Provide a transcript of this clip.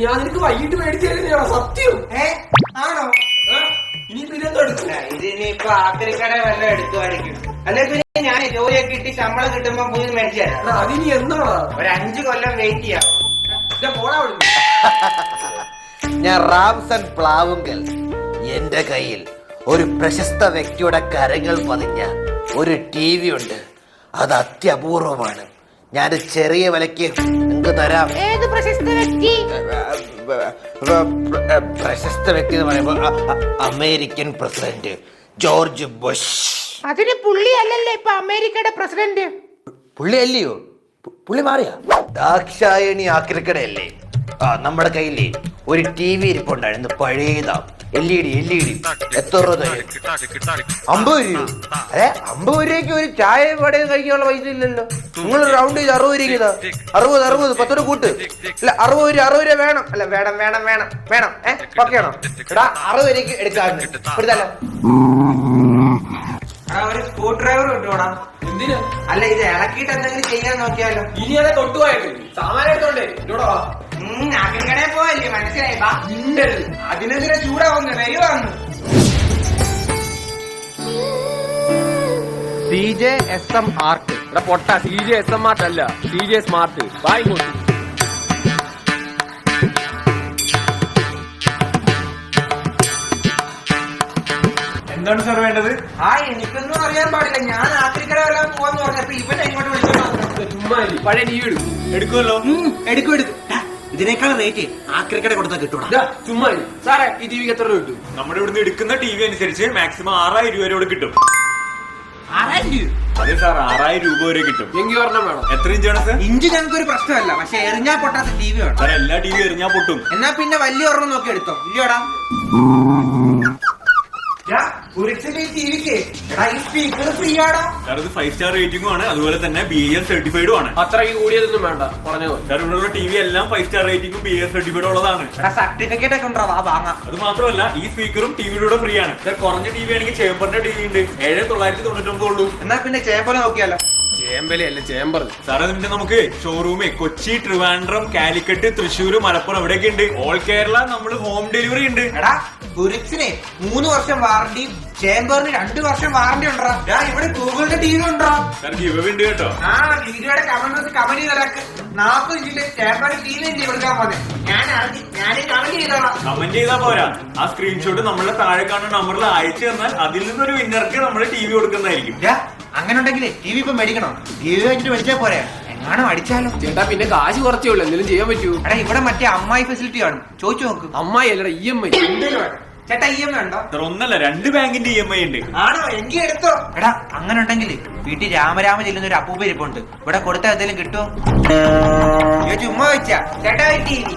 ഞാൻ നിനക്ക് വൈകിട്ട് മേടിച്ചാ സത്യം. ആണോ? ഇനിയിപ്പോ ഇതെന്തോ എടുക്കില്ല. ഇതിനിപ്പോ ആക്രിക്കട വല്ലതും എടുക്കുവായിരിക്കും. അല്ലെ പിന്നെ ഞാൻ ജോലിയൊക്കെ കിട്ടി ശമ്പളം കിട്ടുമ്പോ പുതിയത് മേടിച്ചു തരാം. അതിനി എന്താണോ? ഒരു 5 കൊല്ലം വെയിറ്റ് ചെയ്യാം. ഞാൻ റാംസൺ പ്ലാവുങ്കൽ. എന്റെ കയ്യിൽ ഒരു പ്രശസ്ത വ്യക്തിയുടെ കരങ്ങൾ പതിഞ്ഞ ഒരു TV ഉണ്ട്. അത് അത്യപൂർവമാണ്. ഞാൻ ചെറിയ വിലയ്ക്ക് നിങ്ങൾക്ക് തരാം. ഏത് പ്രശസ്ത വ്യക്തി? പ്രശസ്ത വ്യക്തി എന്ന് പറയുമ്പോൾ അമേരിക്കൻ പ്രസിഡന്റ് ജോർജ് ബുഷ്. അതിന് പുള്ളി അല്ലല്ലേ ഇപ്പൊ അമേരിക്കയുടെ പ്രസിഡന്റ്? പുള്ളി അല്ലയോ? പുള്ളി മാറിയാ? ദാക്ഷായണി ആക്രിക്കടയല്ലേ? നമ്മുടെ കയ്യില് ഒരു TV ഇരിപ്പുണ്ടായിരുന്നു, പഴയതാ. LED എത്ര രൂപ തരും? 50 രൂപ. 50 രൂപയ്ക്ക് ഒരു ചായ വടയും കഴിക്കാനുള്ള പൈസ ഇല്ലല്ലോ. നിങ്ങൾ റൗണ്ട് ചെയ്ത് 60 രൂപയ്ക്ക് 60 10 രൂപ കൂട്ട്. അല്ല 60 രൂപ വേണം. അല്ല വേണം. ഓക്കെ ആണോ? എടാ 60 രൂപയ്ക്ക് എടുക്കാറുണ്ട്. എടുത്തല്ലോ. ഒരു സ്ക്രൂ ഡ്രൈവർ കിട്ടുവാടാ. എന്തിനാ? അല്ല ഇത് ഇളക്കിയിട്ട് എന്തെങ്കിലും ചെയ്യാൻ നോക്കിയാലോ? ഇനി അതെ തൊട്ടുപോയത് സാമാനം എടുത്തോണ്ടേ എന്നോടോ. ആക്രിക്കടയിൽ പോവല്ലേ, മനസ്സിലായി. അതിനെതിരെ ചൂടാവുന്നു, വരുവാന്ന്. CJSM art. പൊട്ട CJSM ആർട്ട് അല്ല, CJ സ്മാർട്ട്. വായിക്കോട്ടെ. എന്താണ് സാർ വേണ്ടത്? എനിക്കൊന്നും അറിയാൻ പാടില്ല. ഞാൻ ആക്രിക്കട വരാൻ പോവാന്ന് പറഞ്ഞപ്പോ ഇവനെ ഇങ്ങോട്ട് വിളിച്ചോ. ചുമ്മാ പഴയ TV എടുക്കുമല്ലോ. എടുക്കും. ഇതിനേക്കാൾ റേറ്റ് ആക്രിക്കട കൊടുത്താൽ കിട്ടൂടാ. ചുമ്മാ സാറേ ഈ TV എത്ര രൂപ കിട്ടും? നമ്മുടെ ഇവിടുന്ന് എടുക്കുന്ന TV അനുസരിച്ച് മാക്സിമം 6000 രൂപ വരെ കിട്ടും. 6000 രൂപ? അതെ സാർ, 6000 രൂപ വരെ കിട്ടും. എങ്കിൽ ഒരെണ്ണം വേണം. എത്ര ഇഞ്ചാണ് സാർ? ഇഞ്ച് ഞങ്ങൾക്ക് ഒരു പ്രശ്നമല്ല, പക്ഷെ എറിഞ്ഞാ പൊട്ടാത്ത TV വേണം. സാർ എല്ലാ TV എറിഞ്ഞാ പൊട്ടും. എന്നാ പിന്നെ വലിയ ഒരെണ്ണം നോക്കി എടുത്തോ. ഇല്ലയോടാ? സാർ ഇത് 5 സ്റ്റാർ റേറ്റിംഗും ആണ്, അതുപോലെ തന്നെ BIS സർട്ടിഫൈഡും ആണ്. അത്രയ്ക്ക് കൂടിയതൊന്നും വേണ്ട, പറഞ്ഞോ. സാർ ഇവിടെ TV എല്ലാം 5 സ്റ്റാർ റേറ്റിംഗും BIS സർട്ടിഫൈഡും ഉള്ളതാണ്. സർട്ടിഫിക്കറ്റ് ഒക്കെ ഉണ്ടോ? വാങ്ങാം. അത് മാത്രമല്ല ഈ സ്പീക്കറും ടിവിയുടെ ഫ്രീ ആണ്. സാർ കുറഞ്ഞ TV ആണെങ്കിൽ ചേമ്പറിന്റെ TV ഉണ്ട്, 7999 ഉള്ളൂ. എന്നാ പിന്നെ ചേമ്പല നോക്കിയാലോ? ചേമ്പലയല്ല, ചേമ്പർ. സാർ അതിന്റെ നമുക്ക് ഷോറൂമേ കൊച്ചി, ട്രിവാൻഡ്രം, കാലിക്കറ്റ്, തൃശ്ശൂർ, മലപ്പുറം ഇവിടെയൊക്കെ ഉണ്ട്. ഓൾ കേരള നമ്മൾ ഹോം ഡെലിവറി ഉണ്ട്. എടാ ബുരിക്സിന് 3 വർഷം വാറണ്ടി, ചേമ്പറിന് 2 വർഷം വാറണ്ടി ഉണ്ടോ? ഇവിടെ ഗൂഗിളിന്റെ TV ഉണ്ടോ? സാർ ഗിവ് ഉണ്ട് കേട്ടോ. വീഡിയോയുടെ കമന്റ് ചെയ്തവർക്ക് 40 ഇഞ്ചിന്റെ ചേമ്പറിന്റെ TV കൊടുക്കാൻ പോലെ ഞാൻ കമന്റ് ചെയ്തോളാം. കമന്റ് ചെയ്താൽ പോരാ, ആ സ്ക്രീൻഷോട്ട് നമ്മളെ താഴെ കാണുന്ന നമ്പറിൽ അയച്ചു തന്നാൽ അതിൽ നിന്നൊരു വിന്നർക്ക് നമ്മൾ TV കൊടുക്കുന്നതായിരിക്കും. അങ്ങനെ ഉണ്ടെങ്കിലേ TV ഇപ്പൊ മേടിക്കണോ? TV വെച്ചിട്ട് മേടിച്ചാൽ പോരെ? എങ്ങാനും അടിച്ചാലോ? ചേട്ടാ പിന്നെ കാശ് കുറച്ചേ ഉള്ളൂ, എന്തെങ്കിലും ചെയ്യാൻ പറ്റൂ. എടാ ഇവിടെ മറ്റേ അമ്മായി ഫെസിലിറ്റി ആണ്, ചോദിച്ചു നോക്ക്. അമ്മായി അല്ലടാ, EMI. ചേട്ടാ EMI ഉണ്ടോ? സാർ ഒന്നല്ല 2 ബാങ്കിന്റെ EMI ഉണ്ട്. ആണോ? എങ്കിൽ എടുത്തോ. എടാ അങ്ങനെ ഉണ്ടെങ്കിൽ വീട്ടിൽ രാമരാമ ചെല്ലുന്ന ഒരു അപ്പൂപ്പ ഇരിപ്പുണ്ട്, ഇവിടെ കൊടുത്താൽ എന്തെങ്കിലും കിട്ടുമോ? ചുമ്മാ വെച്ചാ ചേട്ടാ TV